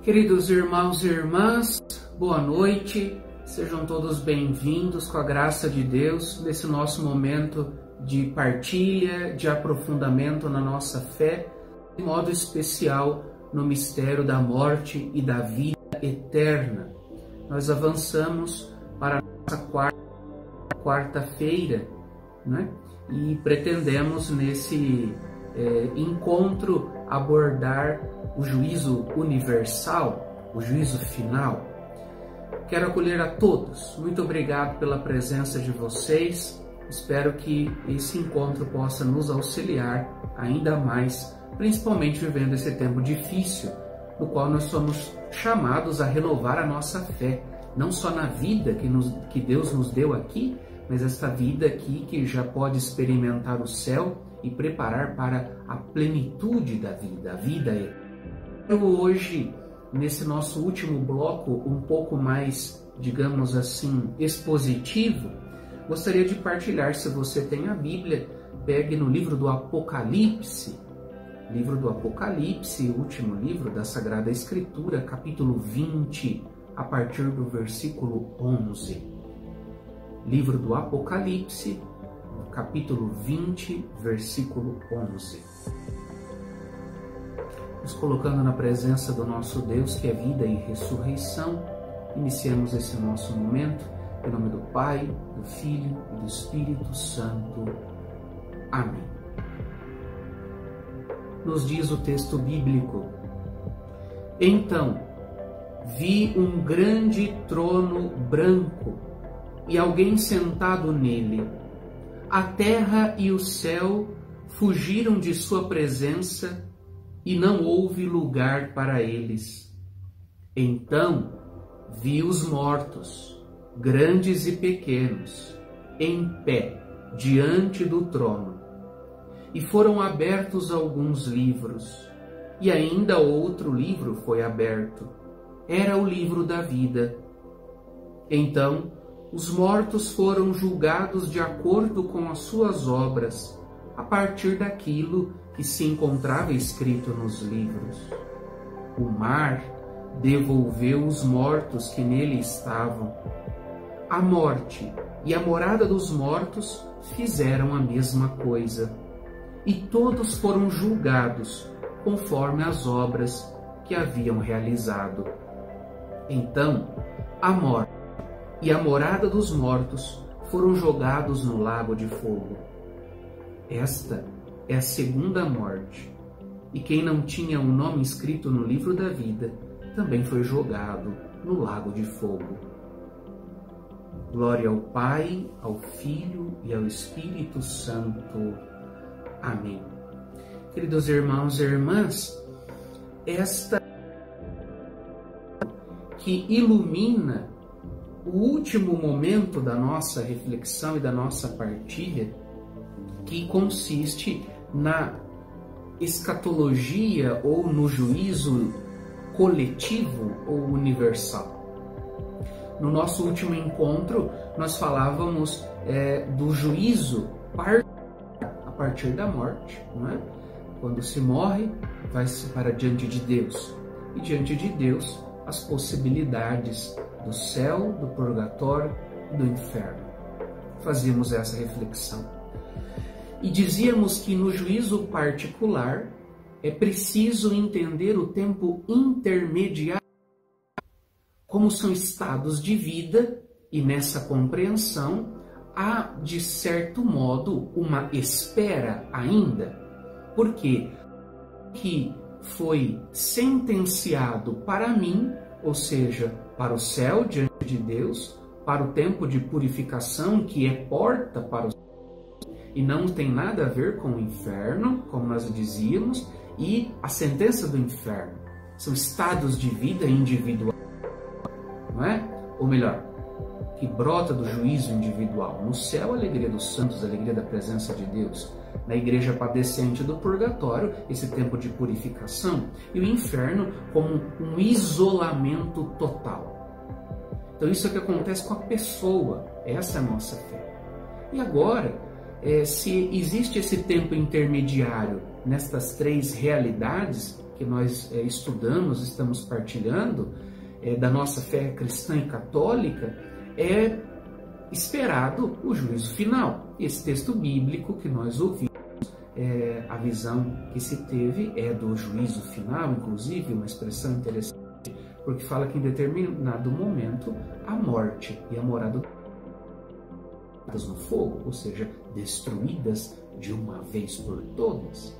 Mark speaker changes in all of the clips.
Speaker 1: Queridos irmãos e irmãs, boa noite, sejam todos bem-vindos com a graça de Deus nesse nosso momento de partilha, de aprofundamento na nossa fé, de modo especial no mistério da morte e da vida eterna. Nós avançamos para a nossa quarta-feira, né? E pretendemos nesse encontro abordar o juízo universal, o juízo final. Quero acolher a todos. Muito obrigado pela presença de vocês. Espero que esse encontro possa nos auxiliar ainda mais, principalmente vivendo esse tempo difícil, no qual nós somos chamados a renovar a nossa fé, não só na vida que Deus nos deu aqui, mas esta vida aqui que já pode experimentar o céu e preparar para a plenitude da vida, a vida eterna. Eu hoje, nesse nosso último bloco, um pouco mais, digamos assim, expositivo, gostaria de partilhar, se você tem a Bíblia, pegue no livro do Apocalipse, último livro da Sagrada Escritura, capítulo 20, a partir do versículo 11. Livro do Apocalipse, capítulo 20, versículo 11. Nos colocando na presença do nosso Deus, que é vida e ressurreição, iniciemos esse nosso momento, em nome do Pai, do Filho e do Espírito Santo. Amém. Nos diz o texto bíblico: Então, vi um grande trono branco e alguém sentado nele. A terra e o céu fugiram de sua presença e não houve lugar para eles. Então vi os mortos, grandes e pequenos, em pé diante do trono. E foram abertos alguns livros, e ainda outro livro foi aberto. Era o livro da vida. Então os mortos foram julgados de acordo com as suas obras, a partir daquilo que se encontrava escrito nos livros. O mar devolveu os mortos que nele estavam. A morte e a morada dos mortos fizeram a mesma coisa, e todos foram julgados conforme as obras que haviam realizado. Então, a morte e a morada dos mortos foram jogados no lago de fogo. Esta é a segunda morte, e quem não tinha um nome escrito no livro da vida também foi jogado no lago de fogo. Glória ao Pai, ao Filho e ao Espírito Santo. Amém. Queridos irmãos e irmãs, esta que ilumina o último momento da nossa reflexão e da nossa partilha, que consiste na escatologia ou no juízo coletivo ou universal. No nosso último encontro, nós falávamos do juízo a partir da morte, não é? Quando se morre, vai-se para diante de Deus. E diante de Deus, as possibilidades do céu, do purgatório e do inferno. Fazíamos essa reflexão. E dizíamos que no juízo particular é preciso entender o tempo intermediário, como são estados de vida, e nessa compreensão há, de certo modo, uma espera ainda, porque que foi sentenciado para mim, ou seja, para o céu diante de Deus, para o tempo de purificação que é porta para o céu, e não tem nada a ver com o inferno, como nós dizíamos, e a sentença do inferno. São estados de vida individual, não é? Ou melhor, que brota do juízo individual. No céu, a alegria dos santos, a alegria da presença de Deus. Na igreja padecente do purgatório, esse tempo de purificação. E o inferno como um isolamento total. Então isso é o que acontece com a pessoa, essa é a nossa fé. E agora, se existe esse tempo intermediário nestas três realidades que nós estudamos, estamos partilhando, da nossa fé cristã e católica, é esperado o juízo final. Esse texto bíblico que nós ouvimos, a visão que se teve é do juízo final, inclusive uma expressão interessante, porque fala que em determinado momento a morte e a morada no fogo, ou seja, destruídas de uma vez por todas.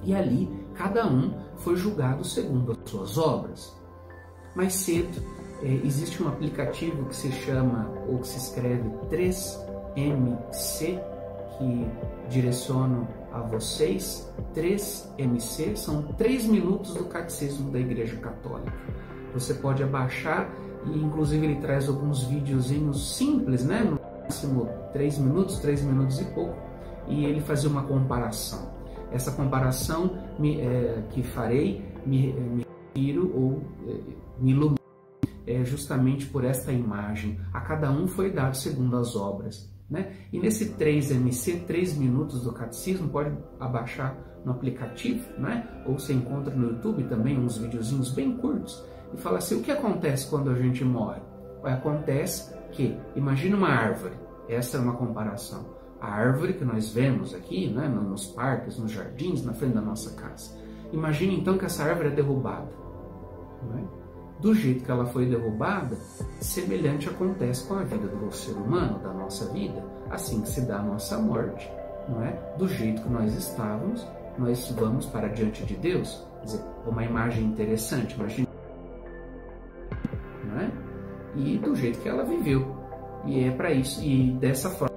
Speaker 1: E ali cada um foi julgado segundo as suas obras. Mais cedo existe um aplicativo que se chama, ou que se escreve 3MC, que direciono a vocês. 3MC são 3 minutos do Catecismo da Igreja Católica. Você pode abaixar e inclusive ele traz alguns videozinhos simples, né? No máximo 3 minutos e pouco, e ele fazia uma comparação. Essa comparação que farei me refiro ou me ilumino justamente por esta imagem. A cada um foi dado segundo as obras, né? E nesse 3MC, 3 minutos do Catecismo, pode abaixar no aplicativo, né? Ou você encontra no YouTube também uns videozinhos bem curtos, e fala assim: o que acontece quando a gente morre? Acontece que, imagina uma árvore, essa é uma comparação, a árvore que nós vemos aqui, né, nos parques, nos jardins, na frente da nossa casa. Imagine então que essa árvore é derrubada, não é? Do jeito que ela foi derrubada, semelhante acontece com a vida do ser humano, da nossa vida. Assim que se dá a nossa morte, não é? Do jeito que nós estávamos, nós vamos para diante de Deus. Quer dizer, uma imagem interessante, imagine, não é? E do jeito que ela viveu. E é para isso, e dessa forma,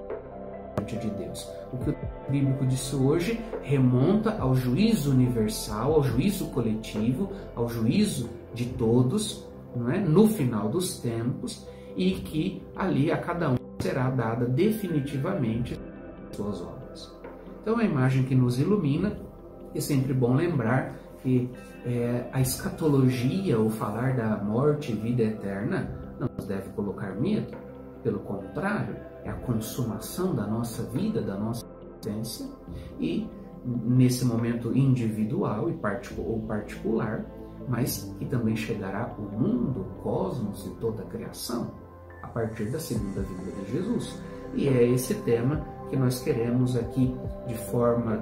Speaker 1: diante de Deus. O que o bíblico disse hoje remonta ao juízo universal, ao juízo coletivo, ao juízo de todos, não é? No final dos tempos, e que ali a cada um será dada definitivamente suas obras. Então é uma imagem que nos ilumina. É sempre bom lembrar que a escatologia, ou falar da morte e vida eterna, não nos deve colocar medo. Pelo contrário, é a consumação da nossa vida, da nossa existência, e nesse momento individual ou particular, mas que também chegará o mundo, o cosmos e toda a criação a partir da segunda vinda de Jesus. E é esse tema que nós queremos aqui, de forma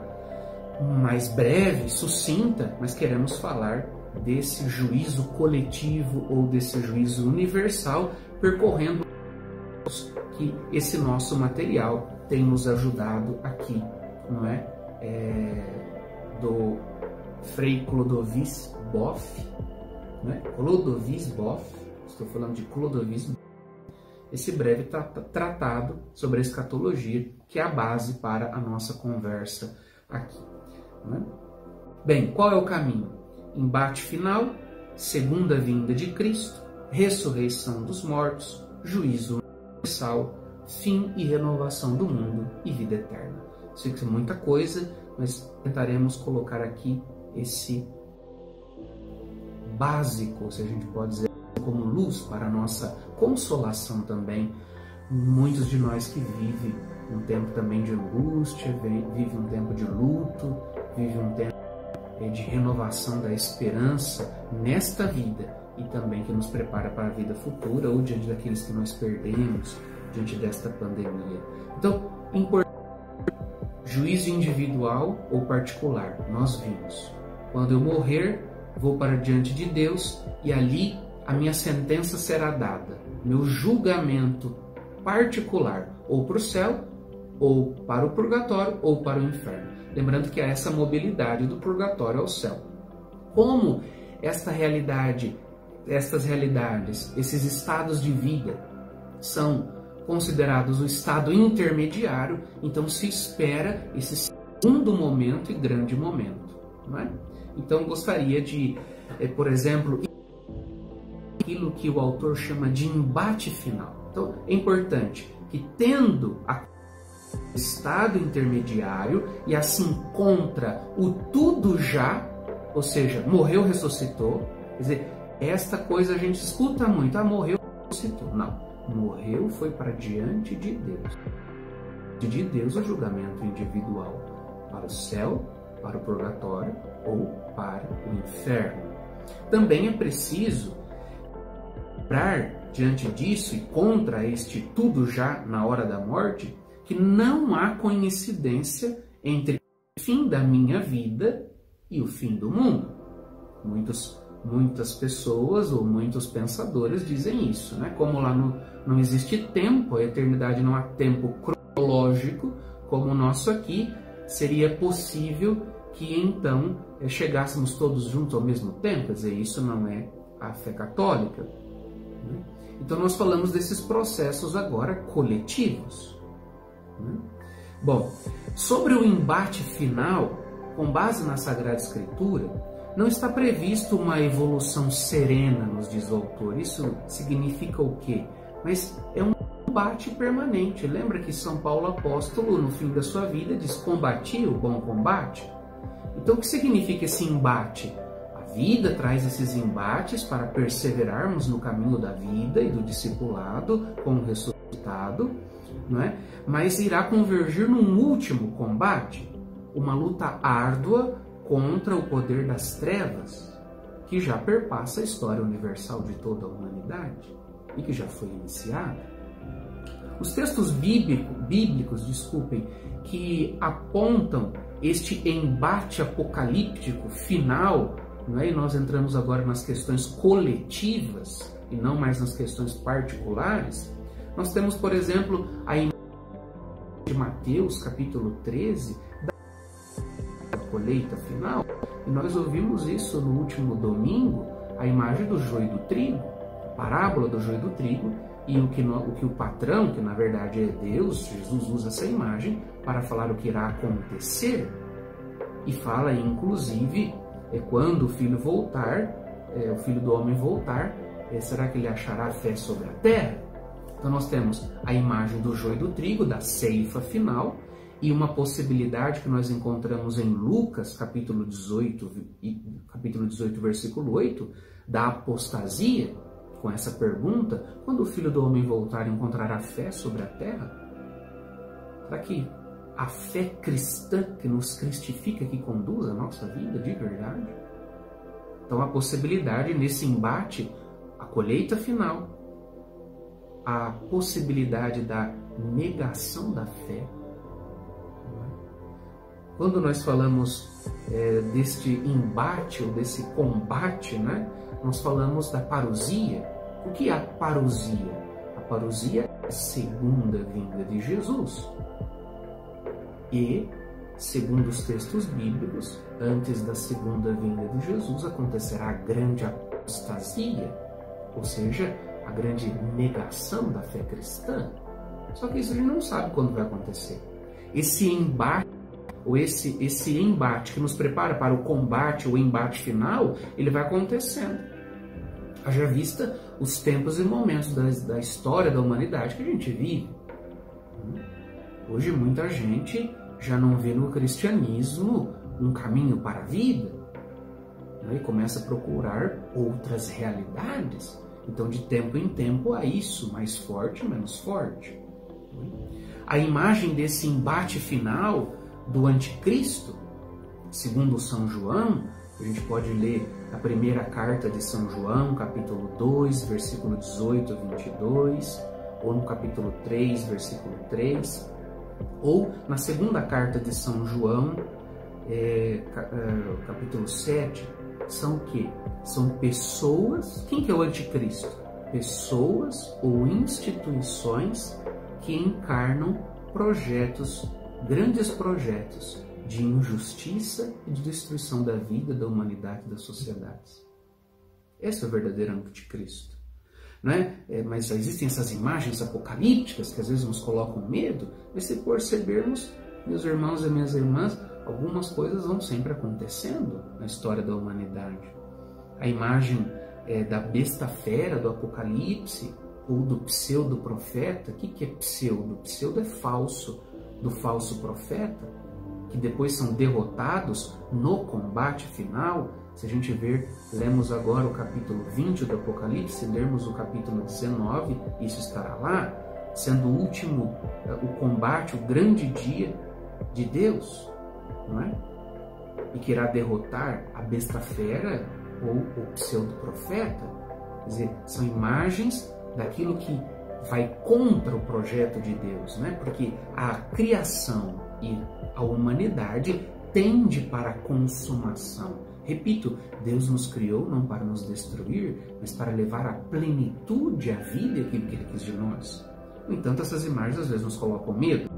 Speaker 1: mais breve, sucinta, mas queremos falar desse juízo coletivo ou desse juízo universal, percorrendo que esse nosso material tem nos ajudado aqui, não é? Do Frei Clodovis Boff, não é? Clodovis Boff, estou falando de Clodovis, esse breve tratado sobre a escatologia, que é a base para a nossa conversa aqui, não é? Bem, qual é o caminho? Embate final, segunda vinda de Cristo, ressurreição dos mortos, juízo universal, fim e renovação do mundo e vida eterna. Sei que é muita coisa, mas tentaremos colocar aqui esse básico, se a gente pode dizer, como luz para a nossa consolação também. Muitos de nós que vivem um tempo também de angústia, vivem um tempo de luto, vivem um tempo de renovação da esperança nesta vida, e também que nos prepara para a vida futura, ou diante daqueles que nós perdemos, diante desta pandemia. Então, importante, juízo individual ou particular, nós vimos. Quando eu morrer, vou para diante de Deus, e ali a minha sentença será dada, meu julgamento particular, ou para o céu, ou para o purgatório, ou para o inferno. Lembrando que há essa mobilidade do purgatório ao céu. Como estas realidades, esses estados de vida são considerados o estado intermediário, então se espera esse segundo momento e grande momento, não é? Então gostaria de, por exemplo, aquilo que o autor chama de embate final. Então é importante que, tendo a estado intermediário e assim contra o tudo já, ou seja, morreu, ressuscitou, quer dizer, esta coisa a gente escuta muito, morreu, ressuscitou. Não, morreu, foi para diante de Deus. De Deus o julgamento individual, para o céu, para o purgatório ou para o inferno. Também é preciso lembrar, diante disso e contra este tudo já na hora da morte, que não há coincidência entre o fim da minha vida e o fim do mundo. Muitas pessoas ou muitos pensadores dizem isso, né? Como lá não existe tempo, a eternidade não há tempo cronológico, como o nosso aqui, seria possível que então chegássemos todos juntos ao mesmo tempo. Quer dizer, isso não é a fé católica. Né? Então nós falamos desses processos agora coletivos. Né? Bom, sobre o embate final, com base na Sagrada Escritura, não está previsto uma evolução serena, nos diz o autor. Isso significa o quê? Mas é um combate permanente. Lembra que São Paulo apóstolo, no fim da sua vida, diz: combati o bom combate? Então, o que significa esse embate? A vida traz esses embates para perseverarmos no caminho da vida e do discipulado com o ressuscitado, não é? Mas irá convergir num último combate, uma luta árdua contra o poder das trevas, que já perpassa a história universal de toda a humanidade e que já foi iniciada. Os textos bíblicos, que apontam este embate apocalíptico final, não é? E nós entramos agora nas questões coletivas e não mais nas questões particulares. Nós temos, por exemplo, a imagem de Mateus, capítulo 13, da colheita final, e nós ouvimos isso no último domingo, a imagem do joio e do trigo, a parábola do joio e do trigo, e o que o patrão, que na verdade é Deus, Jesus usa essa imagem para falar o que irá acontecer, e fala inclusive, quando o filho voltar, o filho do homem voltar, será que ele achará fé sobre a terra? Então nós temos a imagem do joio e do trigo, da ceifa final, e uma possibilidade que nós encontramos em Lucas, capítulo 18, versículo 8, da apostasia, com essa pergunta: quando o Filho do Homem voltar, encontrará fé sobre a terra? Será que a fé cristã que nos cristifica, que conduz a nossa vida de verdade? Então a possibilidade nesse embate, a colheita final, a possibilidade da negação da fé. Quando nós falamos deste embate ou desse combate, né, nós falamos da parousia. O que é a parousia? A parousia é a segunda vinda de Jesus. E, segundo os textos bíblicos, antes da segunda vinda de Jesus acontecerá a grande apostasia, ou seja, a grande negação da fé cristã. Só que isso a gente não sabe quando vai acontecer. Esse embate, ou esse embate que nos prepara para o combate, o embate final, ele vai acontecendo. Haja vista os tempos e momentos da história da humanidade que a gente vive. Hoje muita gente já não vê no cristianismo um caminho para a vida, né? E começa a procurar outras realidades. Então, de tempo em tempo, há isso, mais forte, menos forte. A imagem desse embate final do anticristo, segundo São João, a gente pode ler a primeira carta de São João, capítulo 2, versículo 18 a 22, ou no capítulo 3, versículo 3, ou na segunda carta de São João, capítulo 7, são o quê? São pessoas. Quem que é o anticristo? Pessoas ou instituições que encarnam projetos, grandes projetos de injustiça e de destruição da vida, da humanidade e das sociedades. Esse é o verdadeiro anticristo. Não é? Mas existem essas imagens apocalípticas que às vezes nos colocam medo, mas se percebermos, meus irmãos e minhas irmãs, algumas coisas vão sempre acontecendo na história da humanidade. A imagem da besta fera do Apocalipse, ou do pseudo-profeta. O que é pseudo? Pseudo é falso, do falso profeta, que depois são derrotados no combate final, Se a gente ver, lemos agora o capítulo 20 do Apocalipse, lermos o capítulo 19, isso estará lá, sendo o último, o combate, o grande dia de Deus, não é? E que irá derrotar a besta fera ou o pseudo-profeta. Quer dizer, são imagens daquilo que vai contra o projeto de Deus, né? Porque a criação e a humanidade tende para a consumação. Repito, Deus nos criou não para nos destruir, mas para levar à plenitude a vida aquilo que Ele quis de nós. No entanto, essas imagens às vezes nos colocam medo.